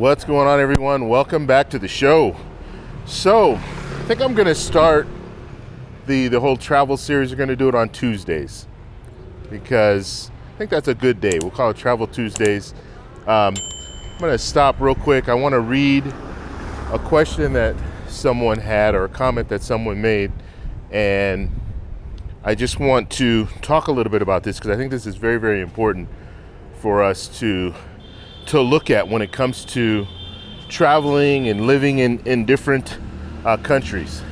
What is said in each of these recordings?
What's going on, everyone? Welcome back to the show. So, I think I'm going to start the whole travel series. We're going to do it on Tuesdays because I think that's a good day. We'll call it Travel Tuesdays. I'm going to stop real quick. I want to read a question that someone had or a comment that someone made, and I just want to talk a little bit about this because I think this is very, very important for us to look at when it comes to traveling and living in different countries.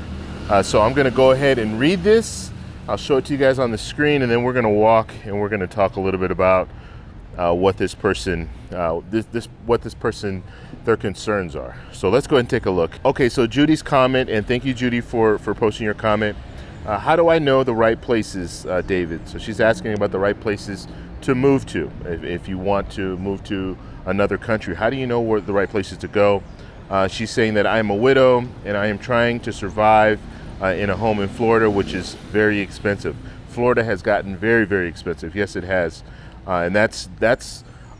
So I'm going to go ahead and read this. I'll show it to you guys on the screen, and then we're going to walk and we're going to talk a little bit about what this person, their concerns are. So let's go ahead and take a look. Okay, so Judy's comment, and thank you, Judy, for posting your comment. How do I know the right places, David? So she's asking about the right places to move to. If you want to move to another country, how do you know where the right places to go? She's saying that I am a widow and I am trying to survive in a home in Florida, which is very expensive. Florida has gotten very, very expensive. Yes, it has. And that's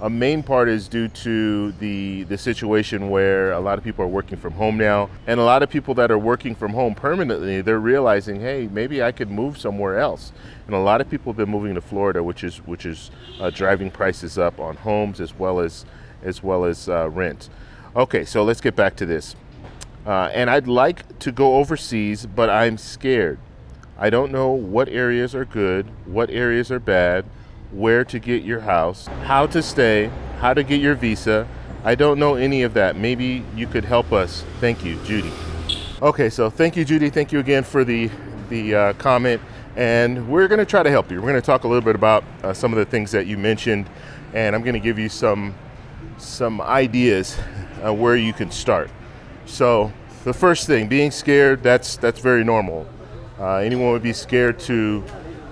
a main part is due to the situation where a lot of people are working from home now, and a lot of people that are working from home permanently, they're realizing, hey, maybe I could move somewhere else. And a lot of people have been moving to Florida, which is driving prices up on homes as well as rent. Okay, so let's get back to this. And I'd like to go overseas, but I'm scared. I don't know what areas are good, what areas are bad, where to get your house, how to stay, how to get your visa. I don't know any of that. Maybe you could help us. Thank you, Judy. Okay, so thank you, Judy. Thank you again for the comment. And we're going to try to help you. We're going to talk a little bit about some of the things that you mentioned, and I'm going to give you some ideas where you can start. So the first thing, being scared, that's very normal. Anyone would be scared to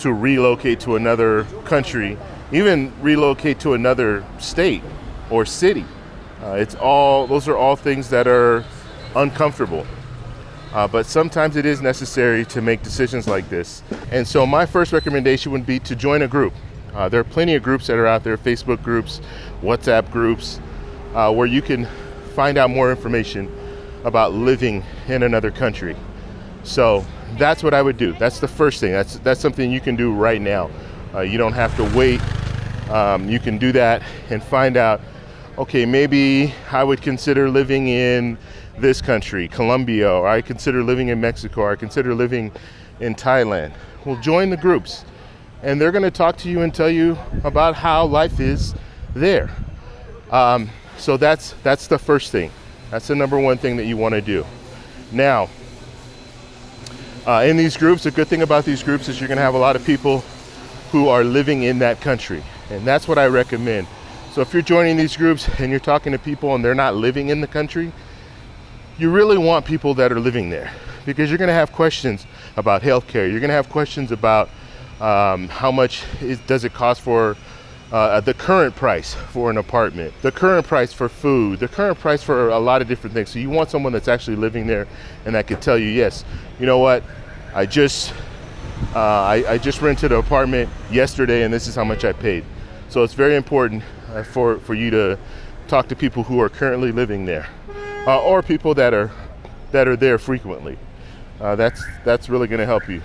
relocate to another country, even relocate to another state or city. Those are all things that are uncomfortable. But sometimes it is necessary to make decisions like this. And so my first recommendation would be to join a group. There are plenty of groups that are out there, Facebook groups, WhatsApp groups, where you can find out more information about living in another country. So that's what I would do. That's the first thing. That's something you can do right now. You don't have to wait. You can do that and find out, okay, maybe I would consider living in this country, Colombia, or I consider living in Mexico, or I consider living in Thailand. Well, join the groups, and they're going to talk to you and tell you about how life is there. So that's the first thing. That's the number one thing that you want to do. Now, in these groups, the good thing about these groups is you're going to have a lot of people who are living in that country, and that's what I recommend. So if you're joining these groups and you're talking to people and they're not living in the country, you really want people that are living there, because you're going to have questions about healthcare. You're going to have questions about how much does it cost for the current price for an apartment, the current price for food, the current price for a lot of different things. So you want someone that's actually living there and that could tell you, yes, you know what, I just rented an apartment yesterday and this is how much I paid. So it's very important for you to talk to people who are currently living there, or people that are there frequently. That's really going to help you.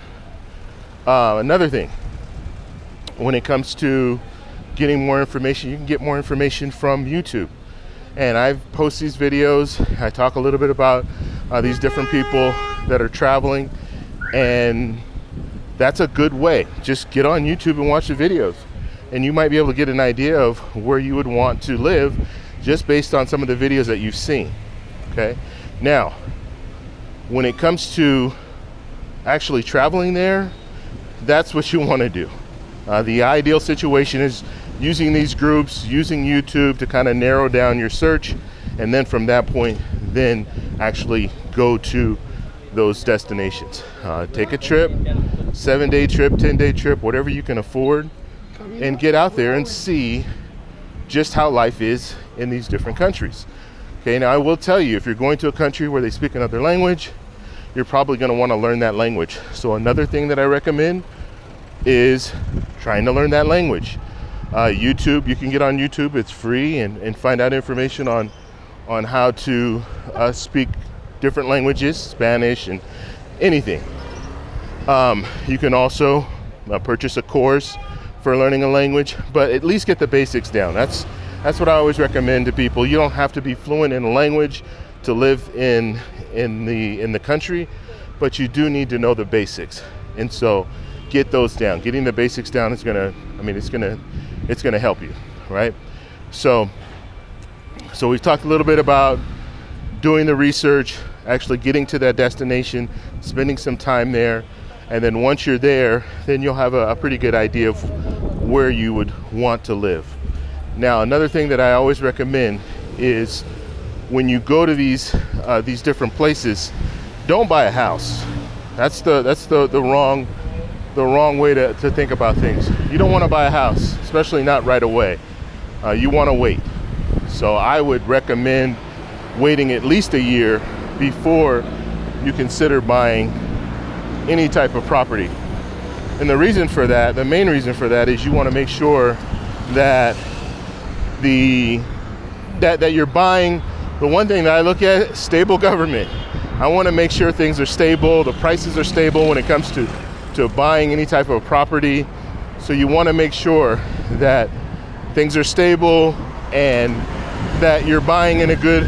Another thing, when it comes to getting more information, you can get more information from YouTube. And I've posted these videos. I talk a little bit about these different people that are traveling, and that's a good way. Just get on YouTube and watch the videos, and you might be able to get an idea of where you would want to live just based on some of the videos that you've seen. Okay? Now, when it comes to actually traveling there, that's what you want to do. The ideal situation is using these groups, using YouTube to kind of narrow down your search, and then from that point, then actually go to those destinations. Take a trip, 7-day trip, 10-day trip, whatever you can afford, and get out there and see just how life is in these different countries. Okay, now I will tell you, if you're going to a country where they speak another language, you're probably going to want to learn that language. So another thing that I recommend is trying to learn that language. YouTube, you can get on YouTube, it's free, and find out information on on how to speak different languages, Spanish and anything. You can also purchase a course for learning a language, but at least get the basics down. That's what I always recommend to people. You don't have to be fluent in a language to live in the country, but you do need to know the basics. And so get those down. Getting the basics down is it's gonna help you, right? So we've talked a little bit about doing the research, actually getting to that destination, spending some time there, and then once you're there, then you'll have a pretty good idea of where you would want to live. Now, another thing that I always recommend is when you go to these different places, don't buy a house. That's the wrong way to think about things. You don't want to buy a house, especially not right away. You want to wait. So I would recommend waiting at least a year before you consider buying any type of property. And the main reason for that is you want to make sure that that you're buying. The one thing that I look at, stable government. I want to make sure things are stable, the prices are stable when it comes to buying any type of property. So you want to make sure that things are stable and that you're buying in a good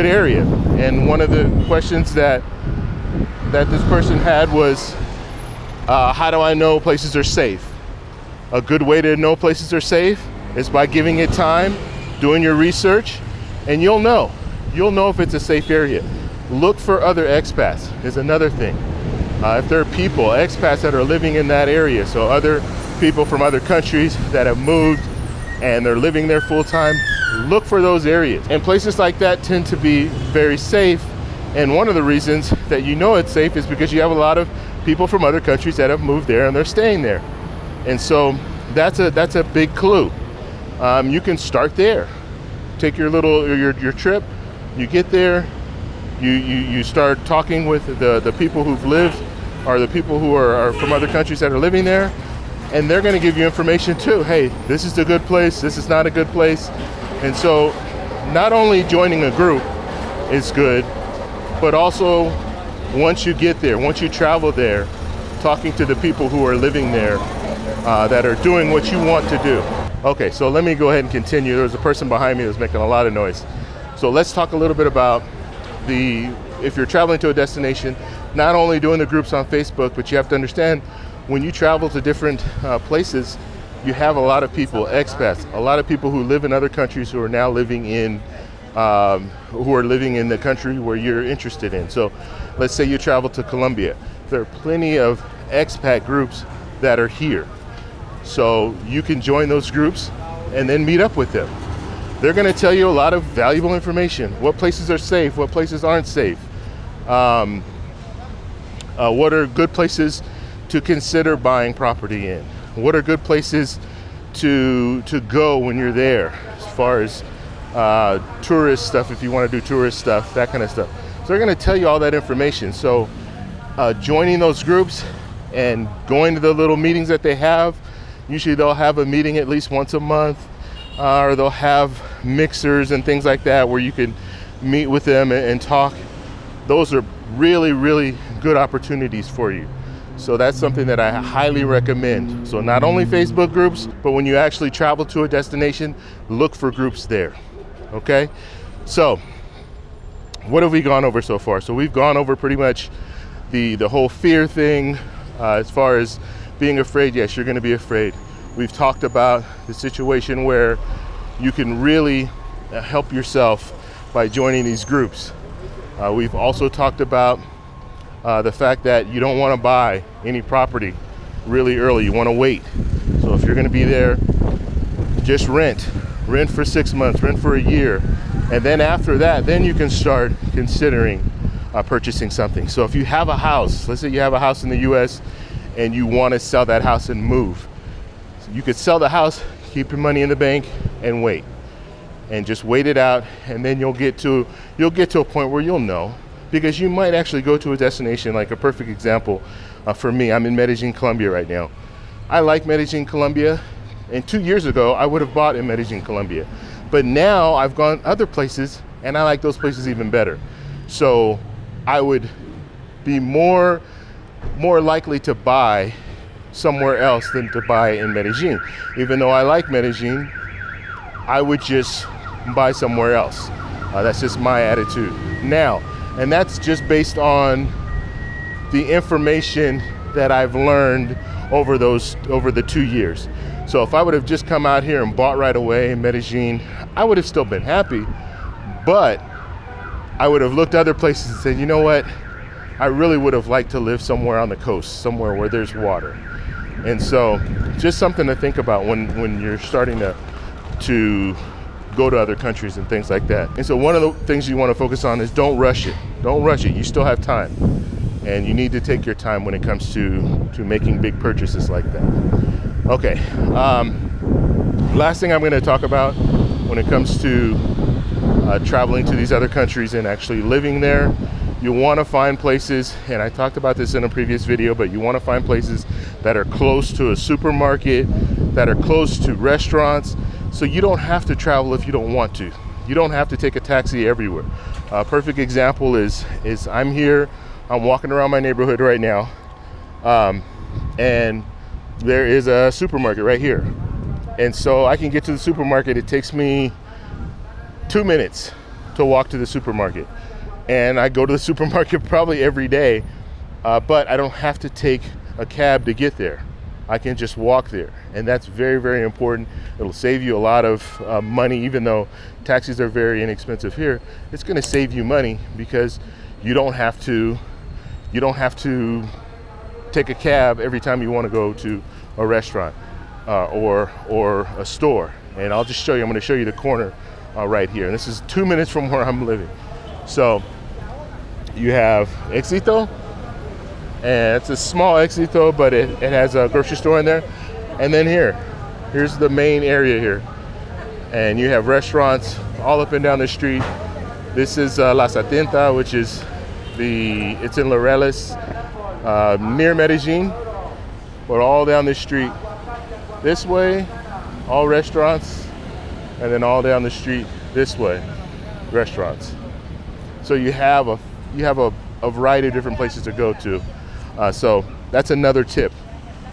area. And one of the questions that this person had was, how do I know places are safe? A good way to know places are safe is by giving it time, doing your research, and you'll know if it's a safe area. Look for other expats is another thing. If there are expats that are living in that area, so other people from other countries that have moved and they're living there full time, look for those areas. And places like that tend to be very safe. And one of the reasons that you know it's safe is because you have a lot of people from other countries that have moved there and they're staying there. And so that's a big clue. You can start there. Take your trip. You get there. You start talking with the people who've lived, or the people who are from other countries that are living there, and they're going to give you information too. Hey, this is a good place. This is not a good place. And so, not only joining a group is good, but also once you get there, once you travel there, talking to the people who are living there that are doing what you want to do. Okay, so let me go ahead and continue. There was a person behind me that was making a lot of noise. So let's talk a little bit about if you're traveling to a destination, not only doing the groups on Facebook, but you have to understand when you travel to different places, you have a lot of people, expats, a lot of people who live in other countries who are now living in the country where you're interested in. So let's say you travel to Colombia. There are plenty of expat groups that are here. So you can join those groups and then meet up with them. They're going to tell you a lot of valuable information. What places are safe, what places aren't safe. What are good places to consider buying property in? What are good places to go when you're there, as far as tourist stuff, if you want to do tourist stuff, that kind of stuff. So they're going to tell you all that information. So joining those groups and going to the little meetings that they have, usually they'll have a meeting at least once a month, or they'll have mixers and things like that where you can meet with them and talk. Those are really, really good opportunities for you. So that's something that I highly recommend. So not only Facebook groups, but when you actually travel to a destination, look for groups there. Okay? So what have we gone over so far? So we've gone over pretty much the whole fear thing. As far as being afraid, yes, you're going to be afraid. We've talked about the situation where you can really help yourself by joining these groups. We've also talked about the fact that you don't want to buy any property really early. You want to wait. So if you're going to be there, just rent for 6 months, rent for a year. And then after that, then you can start considering purchasing something. So if you have a house, let's say you have a house in the US and you want to sell that house and move, so you could sell the house, keep your money in the bank and wait. And just wait it out, and then you'll get to a point where you'll know, because you might actually go to a destination. Like a perfect example for me, I'm in Medellin, Colombia right now. I like Medellin, Colombia, and 2 years ago I would have bought in Medellin, Colombia. But now I've gone other places and I like those places even better. So I would be more likely to buy somewhere else than to buy in Medellin. Even though I like Medellin, I would just buy somewhere else. That's just my attitude now, and that's just based on the information that I've learned over the 2 years. So if I would have just come out here and bought right away in Medellin, I would have still been happy, but I would have looked other places and said, you know what, I really would have liked to live somewhere on the coast, somewhere where there's water. And so just something to think about when you're starting to go to other countries and things like that. And so one of the things you want to focus on is don't rush it. Don't rush it. You still have time. And you need to take your time when it comes to making big purchases like that. Okay. Last thing I'm going to talk about when it comes to traveling to these other countries and actually living there, you want to find places, and I talked about this in a previous video, but you want to find places that are close to a supermarket, that are close to restaurants, so you don't have to travel if you don't want to. You don't have to take a taxi everywhere. A perfect example is I'm here, I'm walking around my neighborhood right now, and there is a supermarket right here. And so I can get to the supermarket. It takes me 2 minutes to walk to the supermarket. And I go to the supermarket probably every day, but I don't have to take a cab to get there. I can just walk there, and that's very, very important. It'll save you a lot of money, even though taxis are very inexpensive here. It's going to save you money because you don't have to take a cab every time you want to go to a restaurant or a store. And I'll just show you. I'm going to show you the corner right here. And this is 2 minutes from where I'm living. So you have Éxito, and it's a small Éxito, but it has a grocery store in there. And then here's the main area here. And you have restaurants all up and down the street. This is La Setenta, which is it's in Laureles, near Medellin, but all down the street. This way, all restaurants, and then all down the street this way, restaurants. So you have a variety of different places to go to. So that's another tip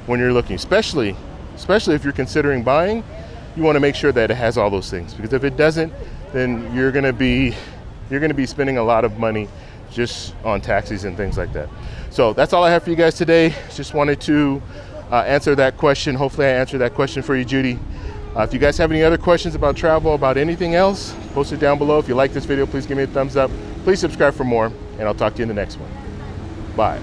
when you're looking, especially if you're considering buying. You want to make sure that it has all those things, because if it doesn't, then you're going to be spending a lot of money just on taxis and things like that. So that's all I have for you guys today. Just wanted to answer that question. Hopefully I answered that question for you, Judy. If you guys have any other questions about travel, about anything else, post it down below. If you like this video, please give me a thumbs up. Please subscribe for more, and I'll talk to you in the next one. Bye.